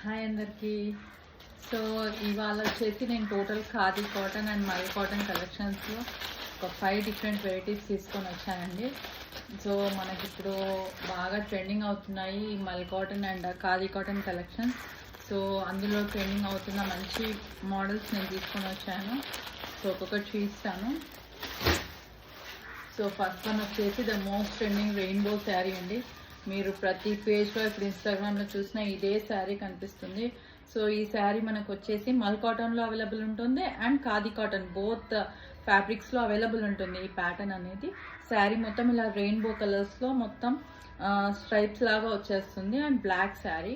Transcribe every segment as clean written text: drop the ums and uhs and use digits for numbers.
Hi అందరికీ. So ఇవాళ వచ్చేసి నేను టోటల్ ఖాదీ కాటన్ అండ్ మల్ కాటన్ కలెక్షన్స్లో ఒక 5 డిఫరెంట్ వెరైటీస్ తీసుకొని వచ్చానండి. సో మనకి ఇప్పుడు బాగా ట్రెండింగ్ అవుతున్నాయి ఈ మల్ cotton and khadi cotton collections. So అందులో ట్రెండింగ్ అవుతున్న మంచి మోడల్స్ నేను తీసుకొని వచ్చాను. సో ఒక్కొక్కటి చూపిస్తాను. సో ఫస్ట్ వన్ వచ్చేసి the most trending rainbow sari అండి. మీరు ప్రతి పేజ్లో ఇప్పుడు ఇన్స్టాగ్రామ్లో చూసినా ఇదే శారీ కనిపిస్తుంది. సో ఈ శారీ మనకు వచ్చేసి మల్ కాటన్లో అవైలబుల్ ఉంటుంది అండ్ ఖాదీ కాటన్ బోత్ ఫ్యాబ్రిక్స్లో అవైలబుల్ ఉంటుంది. ఈ ప్యాటర్న్ అనేది శారీ మొత్తం ఇలా రెయిన్బో కలర్స్లో మొత్తం స్ట్రైప్స్ లాగా వచ్చేస్తుంది అండ్ బ్లాక్ శారీ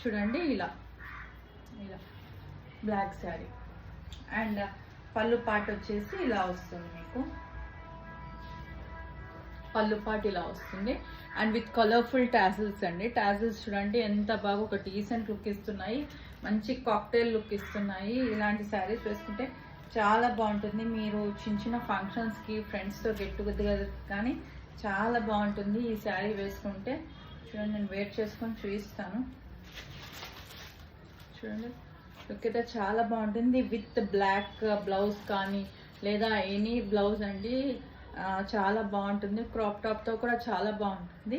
చూడండి, ఇలా ఇలా బ్లాక్ శారీ అండ్ పళ్ళు పాట వచ్చేసి ఇలా వస్తుంది. మీకు పళ్ళు పాట ఇలా వస్తుంది అండ్ విత్ కలర్ఫుల్ టాజిల్స్ అండి. టాజిల్స్ చూడండి ఎంత బాగా ఒక డీసెంట్ లుక్ ఇస్తున్నాయి, మంచి కాక్టైల్ లుక్ ఇస్తున్నాయి. ఇలాంటి శారీస్ వేసుకుంటే చాలా బాగుంటుంది. మీరు చిన్న చిన్న ఫంక్షన్స్కి ఫ్రెండ్స్తో గెట్ టుగెదర్ కానీ చాలా బాగుంటుంది ఈ శారీ వేసుకుంటే. చూడండి, నేను వేర్ చేసుకొని చూపిస్తాను. చూడండి లుక్ అయితే చాలా బాగుంటుంది. విత్ బ్లాక్ బ్లౌజ్ కానీ లేదా ఎనీ బ్లౌజ్ అండి, చాలా బాగుంటుంది. క్రాప్ టాప్తో కూడా చాలా బాగుంటుంది.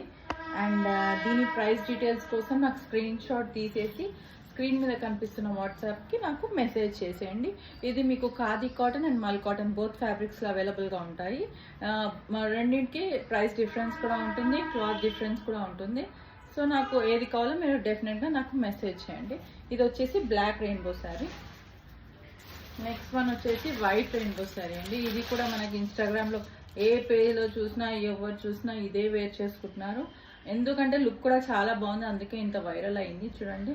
అండ్ దీని ప్రైస్ డీటెయిల్స్ కోసం నాకు స్క్రీన్ షాట్ తీసేసి స్క్రీన్ మీద కనిపిస్తున్న వాట్సాప్కి నాకు మెసేజ్ చేసేయండి. ఇది మీకు ఖాదీ కాటన్ అండ్ మల్ కాటన్ బోత్ ఫ్యాబ్రిక్స్లో అవైలబుల్గా ఉంటాయి. రెండింటికి ప్రైస్ డిఫరెన్స్ కూడా ఉంటుంది, క్లాత్ డిఫరెన్స్ కూడా ఉంటుంది. సో నాకు ఏది కావాలో మీరు డెఫినెట్గా నాకు మెసేజ్ చేయండి. ఇది వచ్చేసి black rainbow sari. Next one వచ్చేసి వైట్ రెయిన్బో శారీ అండి. ఇది కూడా మనకి ఇన్స్టాగ్రామ్లో ఏ పేజ్లో చూసినా ఎవరు చూసినా ఇదే వేర్ చేసుకుంటున్నారు. ఎందుకంటే లుక్ కూడా చాలా బాగుంది, అందుకే ఇంత వైరల్ అయింది. చూడండి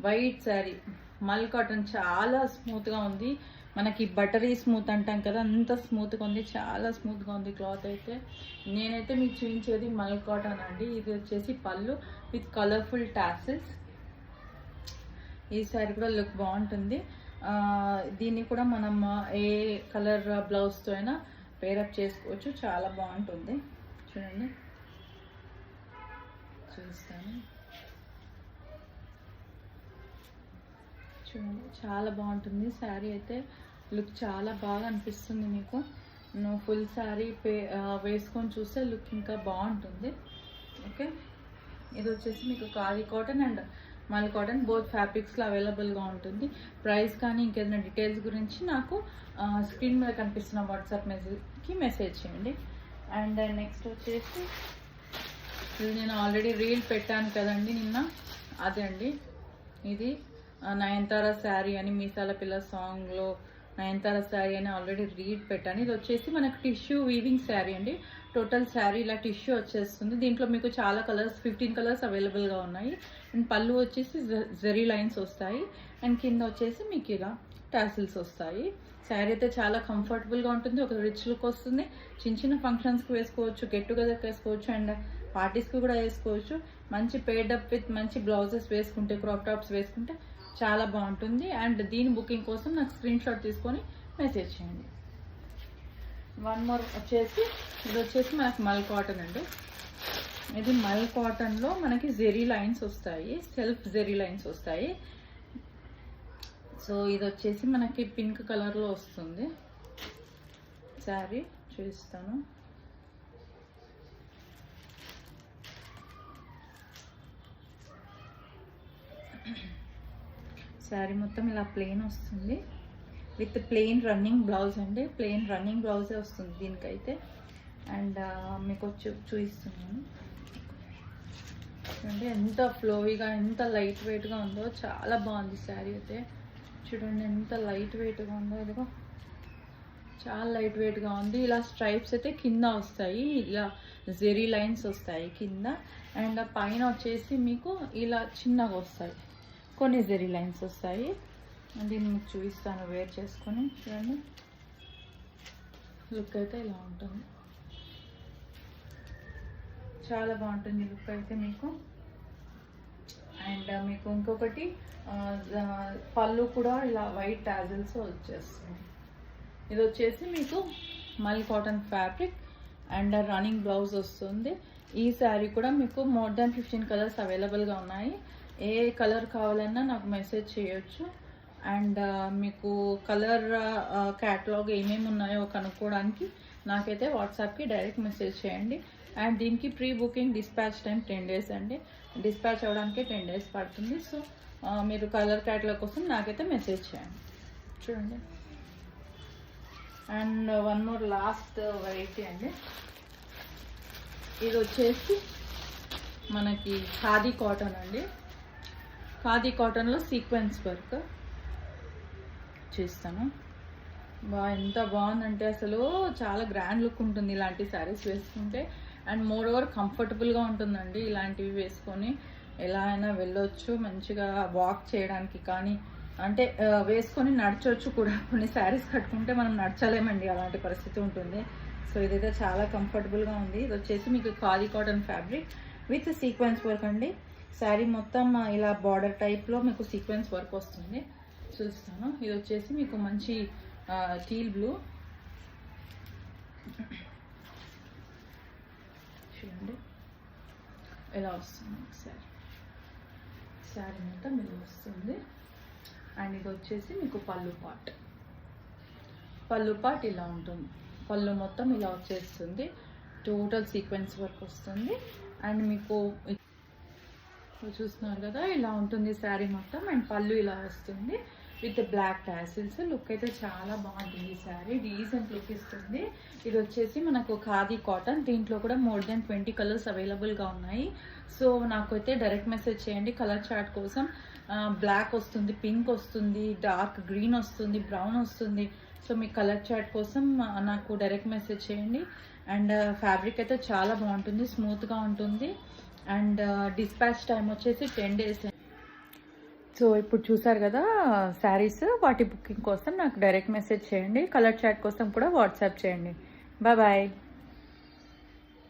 వైట్ శారీ మల్ కాటన్ చాలా స్మూత్గా ఉంది. మనకి బటరీ స్మూత్ అంటాం కదా, అంత స్మూత్గా ఉంది, చాలా స్మూత్గా ఉంది క్లాత్ అయితే. నేనైతే మీకు చూపించేది మల్ కాటన్ అండి. ఇది వచ్చేసి పళ్ళు విత్ కలర్ఫుల్ టాసిల్స్. ఈ శారీ కూడా లుక్ బాగుంటుంది. దీన్ని కూడా మనం ఏ కలర్ బ్లౌజ్తో అయినా పేరప్ చేసుకోవచ్చు, చాలా బాగుంటుంది. చూడండి చూస్తాను. చూడండి చాలా బాగుంటుంది శారీ అయితే. లుక్ చాలా బాగా అనిపిస్తుంది మీకు. నువ్వు ఫుల్ శారీ వేసుకొని చూస్తే లుక్ ఇంకా బాగుంటుంది. ఓకే, ఇది వచ్చేసి మీకు ఖాదీ కాటన్ అండ్ మల్ కాటన్ బోత్ ఫ్యాబ్రిక్స్లో అవైలబుల్గా ఉంటుంది. ప్రైస్ కానీ ఇంకేదైనా డీటెయిల్స్ గురించి నాకు స్క్రీన్ మీద కనిపిస్తున్న వాట్సాప్ మెసేజ్ చేయండి. అండ్ నెక్స్ట్ వచ్చేసి ఇది నేను ఆల్రెడీ రీల్ పెట్టాను కదండి నిన్న, అదే అండి. ఇది నయనతార శారీ అని మీసాల పిల్ల సాంగ్లో నయనతార శారీ అని ఆల్రెడీ రీడ్ పెట్టాను. ఇది వచ్చేసి మనకు టిష్యూ వీవింగ్ శారీ అండి. టోటల్ శారీ ఇలా టిష్యూ వచ్చేస్తుంది. దీంట్లో మీకు చాలా కలర్స్ 15 కలర్స్ అవైలబుల్గా ఉన్నాయి. అండ్ పళ్ళు వచ్చేసి జరీ లైన్స్ వస్తాయి అండ్ కింద వచ్చేసి మీకు ఇలా టాసిల్స్ వస్తాయి. శారీ అయితే చాలా కంఫర్టబుల్గా ఉంటుంది, ఒక రిచ్ లుక్ వస్తుంది. చిన్న చిన్న ఫంక్షన్స్కి వేసుకోవచ్చు, గెట్ టుగెదర్కి వేసుకోవచ్చు అండ్ పార్టీస్కి కూడా వేసుకోవచ్చు. మంచి పేడప్ విత్ మంచి బ్లౌజెస్ వేసుకుంటే, క్రాప్ టాప్స్ వేసుకుంటే చాలా బాగుంటుంది. అండ్ దీని బుకింగ్ కోసం నాకు స్క్రీన్ షాట్ తీసుకొని మెసేజ్ చేయండి. వన్ మోర్ వచ్చేసి ఇది వచ్చేసి మనకి మల్ కాటన్ అండి. ఇది మల్ కాటన్లో మనకి జెరీ లైన్స్ వస్తాయి, సెల్ఫ్ జెరీ లైన్స్ వస్తాయి. సో ఇది వచ్చేసి మనకి పింక్ కలర్లో వస్తుంది శారీ. చూపిస్తాను. శారీ మొత్తం ఇలా ప్లెయిన్ వస్తుంది విత్ ప్లెయిన్ రన్నింగ్ బ్లౌజ్ అండి. ప్లెయిన్ రన్నింగ్ బ్లౌజే వస్తుంది దీనికైతే. అండ్ మీకు చూపిస్తున్నాను. చూడండి ఎంత ఫ్లోవీగా, ఎంత లైట్ వెయిట్గా ఉందో, చాలా బాగుంది శారీ అయితే. చూడండి ఎంత లైట్ వెయిట్గా ఉందో, ఇదిగో చాలా లైట్ వెయిట్గా ఉంది. ఇలా స్ట్రైప్స్ అయితే కింద వస్తాయి, ఇలా జెరీ లైన్స్ వస్తాయి కింద. అండ్ పైన వచ్చేసి మీకు ఇలా చిన్నగా వస్తాయి, కొన్ని జెరీ లైన్స్ వస్తాయి. దీన్ని మీకు చూపిస్తాను వేర్ చేసుకొని. చూడండి లుక్ అయితే ఇలా ఉంటుంది, చాలా బాగుంటుంది లుక్ అయితే మీకు. అండ్ మీకు ఇంకొకటి పళ్ళు కూడా ఇలా వైట్ టాజిల్స్ వచ్చేస్తుంది. ఇది వచ్చేసి మీకు మల్ cotton fabric and running blouse వస్తుంది. ఈ శారీ కూడా మీకు మోర్ దాన్ 15 కలర్స్ అవైలబుల్గా ఉన్నాయి. ఏ కలర్ కావాలన్నా నాకు మెసేజ్ చేయొచ్చు. అండ్ మీకు కలర్ క్యాటలాగ్ ఏమేమి ఉన్నాయో కనుక్కోవడానికి నాకైతే వాట్సాప్కి డైరెక్ట్ మెసేజ్ చేయండి. అండ్ దీనికి pre booking dispatch time 10 days అండి. డిస్పాచ్ అవ్వడానికి 10 days పడుతుంది. సో మీరు కలర్ క్యాటలాగ్ కోసం నాకైతే మెసేజ్ చేయండి. చూడండి. And one more last variety అండి. ఇది వచ్చేసి మనకి ఖాదీ కాటన్ అండి. ఖాదీ కాటన్లో సీక్వెన్స్ వర్క్ చేస్తాను. ఎంత బాగుందంటే అసలు చాలా గ్రాండ్ లుక్ ఉంటుంది ఇలాంటి శారీస్ వేసుకుంటే. అండ్ మోర్ ఓవర్ కంఫర్టబుల్గా ఉంటుందండి. ఇలాంటివి వేసుకొని ఎలా అయినా వెళ్ళొచ్చు, మంచిగా వాక్ చేయడానికి కానీ, అంటే వేసుకొని నడచవచ్చు కూడా. కొన్ని శారీస్ కట్టుకుంటే మనం నడచలేమండి, అలాంటి పరిస్థితి ఉంటుంది. సో ఇదైతే చాలా కంఫర్టబుల్గా ఉంది. ఇది వచ్చేసి మీకు khadi cotton fabric with sequence work అండి. శారీ మొత్తం ఇలా బార్డర్ టైప్లో మీకు సీక్వెన్స్ వర్క్ వస్తుంది. చూస్తాను. ఇది వచ్చేసి మీకు మంచి టీల్ బ్లూ. చూడండి ఎలా వస్తుంది ఒకసారి. శారీ మొత్తం ఇలా వస్తుంది. అండ్ ఇది వచ్చేసి మీకు పళ్ళు పార్ట్ ఇలా ఉంటుంది. పళ్ళు మొత్తం ఇలా వచ్చేస్తుంది. టోటల్ సీక్వెన్స్ వర్క్ వస్తుంది. అండ్ మీకు చూస్తున్నారు కదా, ఇలా ఉంటుంది శారీ మొత్తం. అండ్ పళ్ళు ఇలా వస్తుంది విత్ బ్లాక్ టాసిల్స్. లుక్ అయితే చాలా బాగుంటుంది. ఈ శారీ డీసెంట్ లుక్ ఇస్తుంది. ఇది వచ్చేసి మనకు ఖాదీ కాటన్. దీంట్లో కూడా మోర్ దెన్ 20 కలర్స్ అవైలబుల్గా ఉన్నాయి. సో నాకైతే డైరెక్ట్ మెసేజ్ చేయండి కలర్ చార్ట్ కోసం. బ్లాక్ వస్తుంది, పింక్ వస్తుంది, డార్క్ గ్రీన్ వస్తుంది, బ్రౌన్ వస్తుంది. సో మీ కలర్ చార్ట్ కోసం నాకు డైరెక్ట్ మెసేజ్ చేయండి. అండ్ ఫ్యాబ్రిక్ అయితే చాలా బాగుంటుంది, స్మూత్గా ఉంటుంది. అండ్ డిస్పాచ్ టైం వచ్చేసి 10 days. సో ఇప్పుడు చూసారు కదా శారీస్, వాటి బుకింగ్ కోసం నాకు డైరెక్ట్ మెసేజ్ చేయండి. కలర్ చాట్ కోసం కూడా వాట్సాప్ చేయండి. బాయ్.